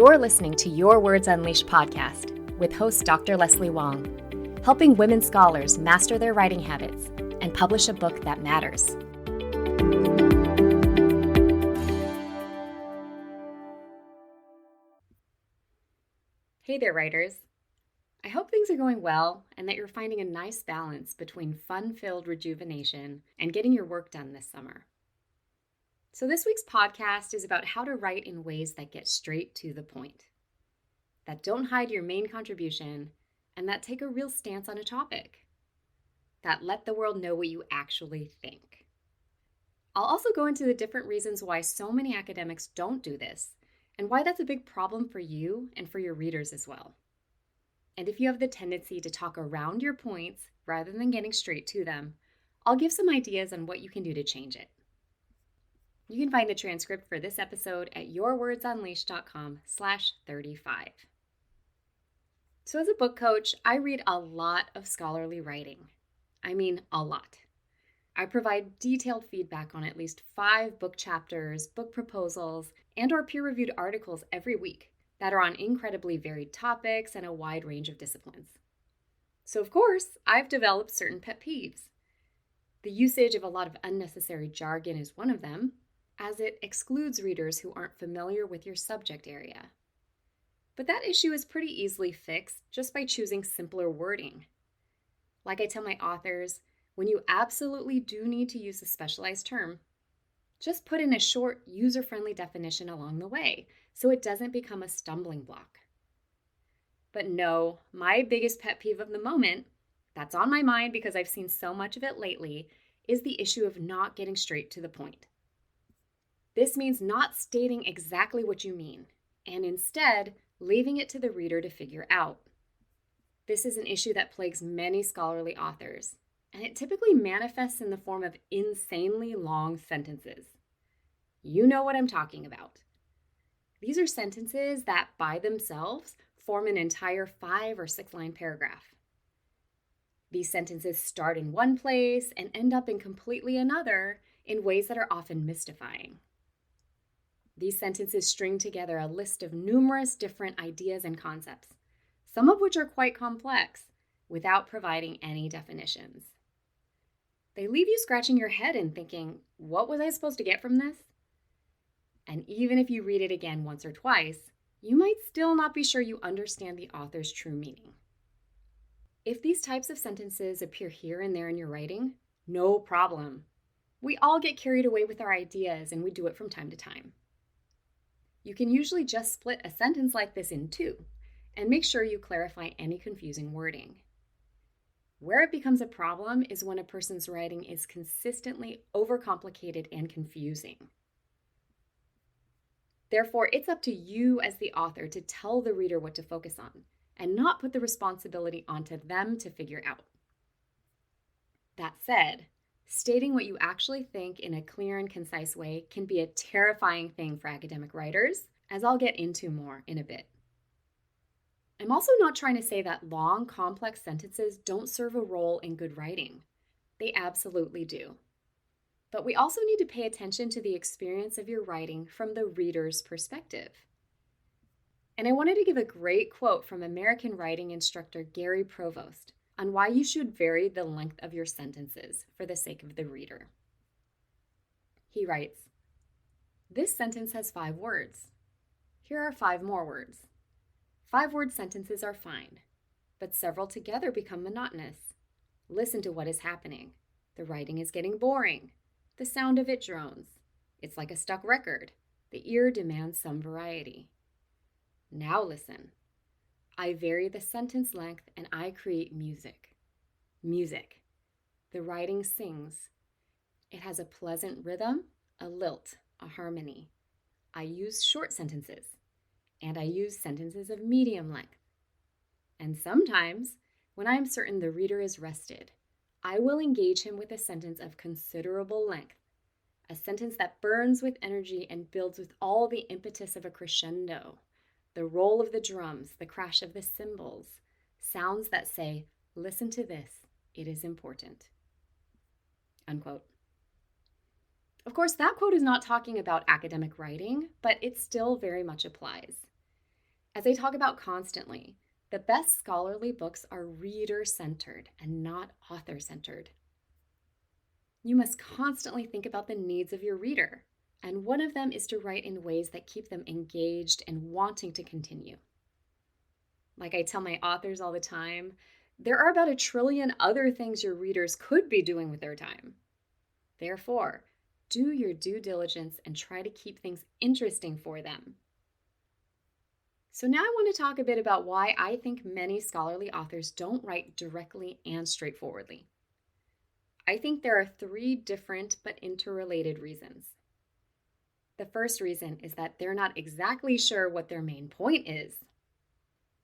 You're listening to Your Words Unleashed podcast with host Dr. Leslie Wong, helping women scholars master their writing habits and publish a book that matters. Hey there, writers. I hope things are going well and that you're finding a nice balance between fun-filled rejuvenation and getting your work done this summer. So this week's podcast is about how to write in ways that get straight to the point, that don't hide your main contribution, and that take a real stance on a topic, that let the world know what you actually think. I'll also go into the different reasons why so many academics don't do this, and why that's a big problem for you and for your readers as well. And if you have the tendency to talk around your points rather than getting straight to them, I'll give some ideas on what you can do to change it. You can find the transcript for this episode at yourwordsunleashed.com/35. So as a book coach, I read a lot of scholarly writing. I mean, a lot. I provide detailed feedback on at least 5 book chapters, book proposals, and/or peer-reviewed articles every week that are on incredibly varied topics and a wide range of disciplines. So of course, I've developed certain pet peeves. The usage of a lot of unnecessary jargon is one of them, as it excludes readers who aren't familiar with your subject area. But that issue is pretty easily fixed just by choosing simpler wording. Like I tell my authors, when you absolutely do need to use a specialized term, just put in a short, user-friendly definition along the way so it doesn't become a stumbling block. But no, my biggest pet peeve of the moment, that's on my mind because I've seen so much of it lately, is the issue of not getting straight to the point. This means not stating exactly what you mean, and instead leaving it to the reader to figure out. This is an issue that plagues many scholarly authors, and it typically manifests in the form of insanely long sentences. You know what I'm talking about. These are sentences that, by themselves, form an entire 5 or 6 line paragraph. These sentences start in one place and end up in completely another in ways that are often mystifying. These sentences string together a list of numerous different ideas and concepts, some of which are quite complex, without providing any definitions. They leave you scratching your head and thinking, what was I supposed to get from this? And even if you read it again once or twice, you might still not be sure you understand the author's true meaning. If these types of sentences appear here and there in your writing, no problem. We all get carried away with our ideas, and we do it from time to time. You can usually just split a sentence like this in 2 and make sure you clarify any confusing wording. Where it becomes a problem is when a person's writing is consistently overcomplicated and confusing. Therefore, it's up to you as the author to tell the reader what to focus on and not put the responsibility onto them to figure out. That said, stating what you actually think in a clear and concise way can be a terrifying thing for academic writers, as I'll get into more in a bit. I'm also not trying to say that long, complex sentences don't serve a role in good writing. They absolutely do. But we also need to pay attention to the experience of your writing from the reader's perspective. And I wanted to give a great quote from American writing instructor Gary Provost on why you should vary the length of your sentences for the sake of the reader. He writes, "This sentence has 5 words. Here are 5 more words. 5-word sentences are fine, but several together become monotonous. Listen to what is happening. The writing is getting boring. The sound of it drones. It's like a stuck record. The ear demands some variety. Now listen. I vary the sentence length and I create music. Music. The writing sings. It has a pleasant rhythm, a lilt, a harmony. I use short sentences, and I use sentences of medium length. And sometimes, when I am certain the reader is rested, I will engage him with a sentence of considerable length, a sentence that burns with energy and builds with all the impetus of a crescendo, the roll of the drums, the crash of the cymbals, sounds that say, listen to this, it is important." Unquote. Of course, that quote is not talking about academic writing, but it still very much applies. As I talk about constantly, the best scholarly books are reader-centered and not author-centered. You must constantly think about the needs of your reader, and one of them is to write in ways that keep them engaged and wanting to continue. Like I tell my authors all the time, there are about 1 trillion other things your readers could be doing with their time. Therefore, do your due diligence and try to keep things interesting for them. So now I want to talk a bit about why I think many scholarly authors don't write directly and straightforwardly. I think there are 3 different but interrelated reasons. The first reason is that they're not exactly sure what their main point is.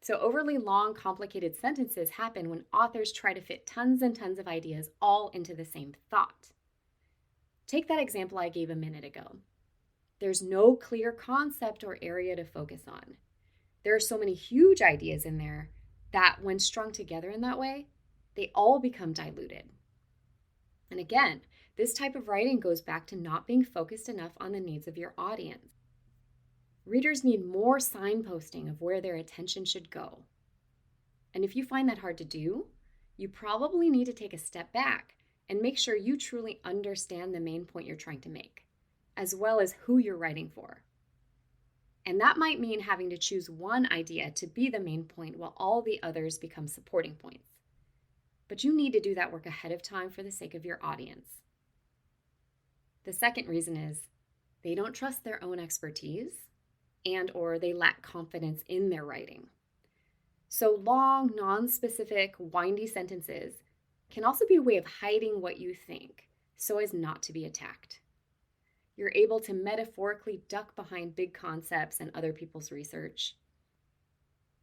So overly long, complicated sentences happen when authors try to fit tons and tons of ideas all into the same thought. Take that example I gave a minute ago. There's no clear concept or area to focus on. There are so many huge ideas in there that when strung together in that way, they all become diluted. And again, this type of writing goes back to not being focused enough on the needs of your audience. Readers need more signposting of where their attention should go. And if you find that hard to do, you probably need to take a step back and make sure you truly understand the main point you're trying to make, as well as who you're writing for. And that might mean having to choose one idea to be the main point while all the others become supporting points. But you need to do that work ahead of time for the sake of your audience. The second reason is they don't trust their own expertise and/or they lack confidence in their writing. So long, non-specific, windy sentences can also be a way of hiding what you think so as not to be attacked. You're able to metaphorically duck behind big concepts and other people's research.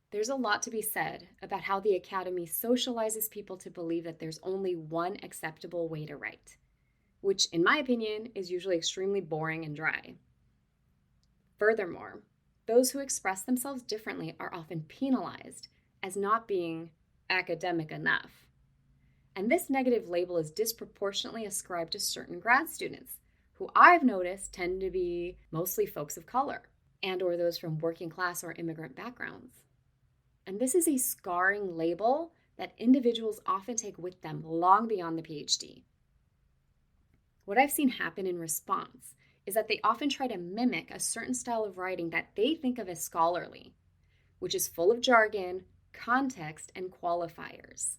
There's a lot to be said about how the Academy socializes people to believe that there's only one acceptable way to write, which, in my opinion, is usually extremely boring and dry. Furthermore, those who express themselves differently are often penalized as not being academic enough. And this negative label is disproportionately ascribed to certain grad students, who I've noticed tend to be mostly folks of color and/or those from working class or immigrant backgrounds. And this is a scarring label that individuals often take with them long beyond the PhD. What I've seen happen in response is that they often try to mimic a certain style of writing that they think of as scholarly, which is full of jargon, context, and qualifiers.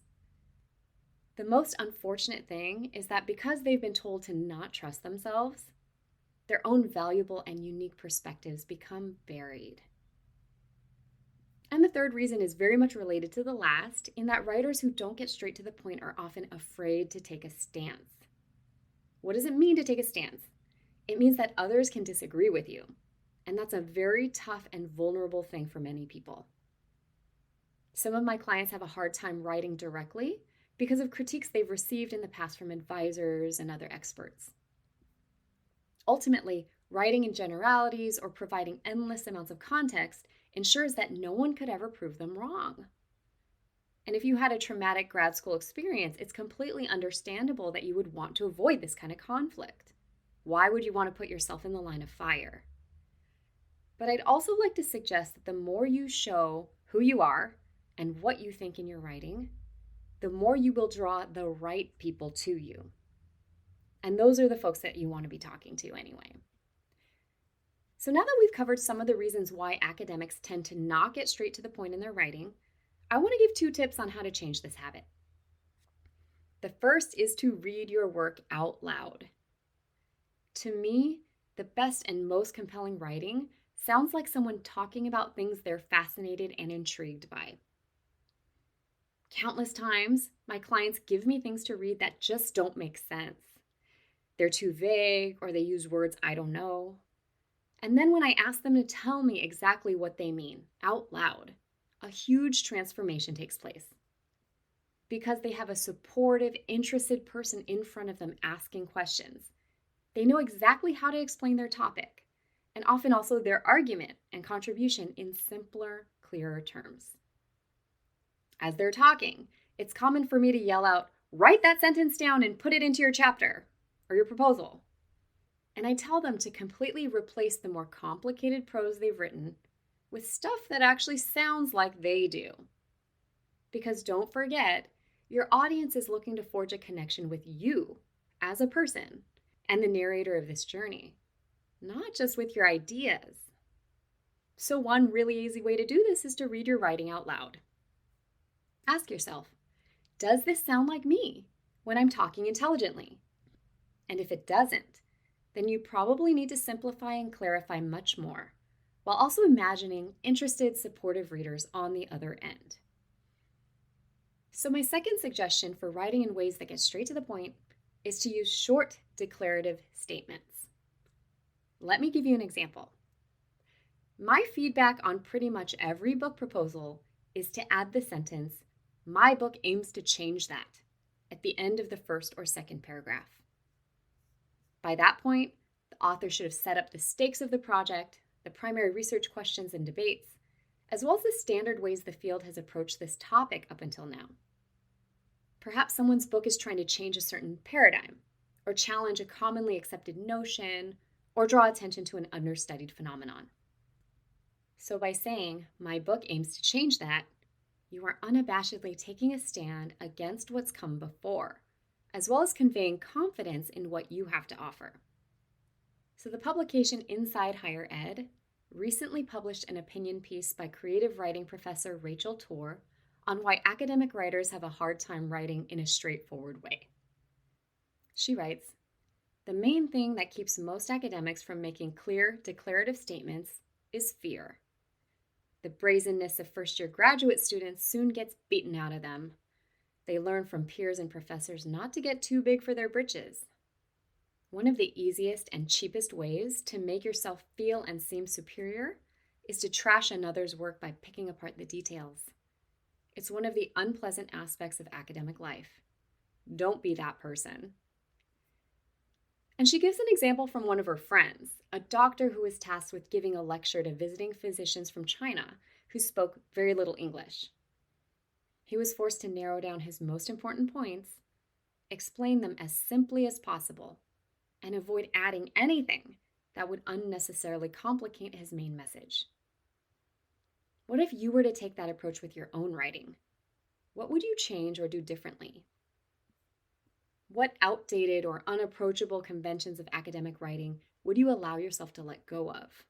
The most unfortunate thing is that because they've been told to not trust themselves, their own valuable and unique perspectives become buried. And the third reason is very much related to the last, in that writers who don't get straight to the point are often afraid to take a stance. What does it mean to take a stance? It means that others can disagree with you, and that's a very tough and vulnerable thing for many people. Some of my clients have a hard time writing directly because of critiques they've received in the past from advisors and other experts. Ultimately, writing in generalities or providing endless amounts of context ensures that no one could ever prove them wrong. And if you had a traumatic grad school experience, it's completely understandable that you would want to avoid this kind of conflict. Why would you want to put yourself in the line of fire? But I'd also like to suggest that the more you show who you are and what you think in your writing, the more you will draw the right people to you. And those are the folks that you want to be talking to anyway. So now that we've covered some of the reasons why academics tend to not get straight to the point in their writing, I want to give 2 tips on how to change this habit. The first is to read your work out loud. To me, the best and most compelling writing sounds like someone talking about things they're fascinated and intrigued by. Countless times, my clients give me things to read that just don't make sense. They're too vague, or they use words I don't know. And then when I ask them to tell me exactly what they mean out loud, a huge transformation takes place. Because they have a supportive, interested person in front of them asking questions, they know exactly how to explain their topic, and often also their argument and contribution in simpler, clearer terms. As they're talking, it's common for me to yell out, "Write that sentence down and put it into your chapter or your proposal." And I tell them to completely replace the more complicated prose they've written with stuff that actually sounds like they do. Because don't forget, your audience is looking to forge a connection with you as a person and the narrator of this journey, not just with your ideas. So one really easy way to do this is to read your writing out loud. Ask yourself, does this sound like me when I'm talking intelligently? And if it doesn't, then you probably need to simplify and clarify much more, while also imagining interested, supportive readers on the other end. So my second suggestion for writing in ways that get straight to the point is to use short, declarative statements. Let me give you an example. My feedback on pretty much every book proposal is to add the sentence, "My book aims to change that," at the end of the first or second paragraph. By that point, the author should have set up the stakes of the project, the primary research questions and debates, as well as the standard ways the field has approached this topic up until now. Perhaps someone's book is trying to change a certain paradigm, or challenge a commonly accepted notion, or draw attention to an understudied phenomenon. So by saying, "My book aims to change that," you are unabashedly taking a stand against what's come before, as well as conveying confidence in what you have to offer. So the publication Inside Higher Ed recently published an opinion piece by creative writing professor Rachel Torr on why academic writers have a hard time writing in a straightforward way. She writes, "The main thing that keeps most academics from making clear, declarative statements is fear. The brazenness of first-year graduate students soon gets beaten out of them. They learn from peers and professors not to get too big for their britches. One of the easiest and cheapest ways to make yourself feel and seem superior is to trash another's work by picking apart the details. It's one of the unpleasant aspects of academic life. Don't be that person." And she gives an example from one of her friends, a doctor who was tasked with giving a lecture to visiting physicians from China who spoke very little English. He was forced to narrow down his most important points, explain them as simply as possible, and avoid adding anything that would unnecessarily complicate his main message. What if you were to take that approach with your own writing? What would you change or do differently? What outdated or unapproachable conventions of academic writing would you allow yourself to let go of?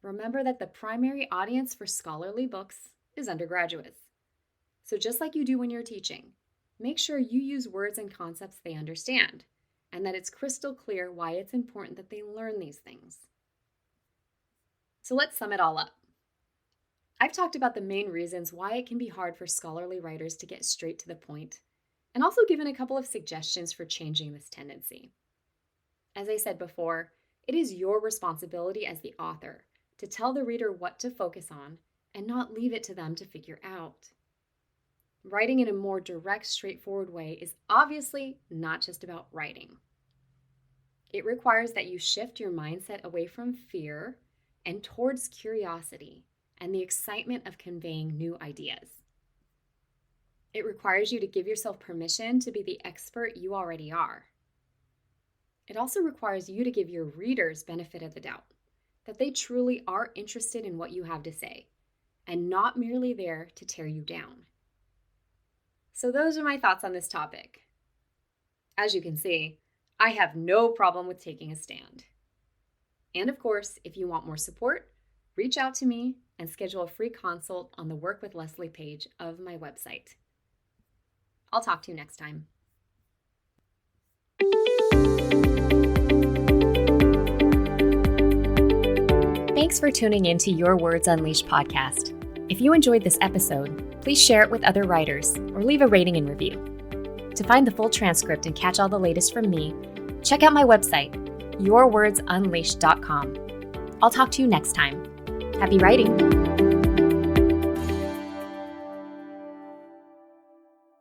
Remember that the primary audience for scholarly books is undergraduates. So just like you do when you're teaching, make sure you use words and concepts they understand, and that it's crystal clear why it's important that they learn these things. So let's sum it all up. I've talked about the main reasons why it can be hard for scholarly writers to get straight to the point, and also given a couple of suggestions for changing this tendency. As I said before, it is your responsibility as the author to tell the reader what to focus on and not leave it to them to figure out. Writing in a more direct, straightforward way is obviously not just about writing. It requires that you shift your mindset away from fear and towards curiosity and the excitement of conveying new ideas. It requires you to give yourself permission to be the expert you already are. It also requires you to give your readers benefit of the doubt, that they truly are interested in what you have to say, and not merely there to tear you down. So those are my thoughts on this topic. As you can see, I have no problem with taking a stand. And of course, if you want more support, reach out to me and schedule a free consult on the Work with Leslie page of my website. I'll talk to you next time. Thanks for tuning in to Your Words Unleashed podcast. If you enjoyed this episode, please share it with other writers or leave a rating and review. To find the full transcript and catch all the latest from me, check out my website, yourwordsunleashed.com. I'll talk to you next time. Happy writing!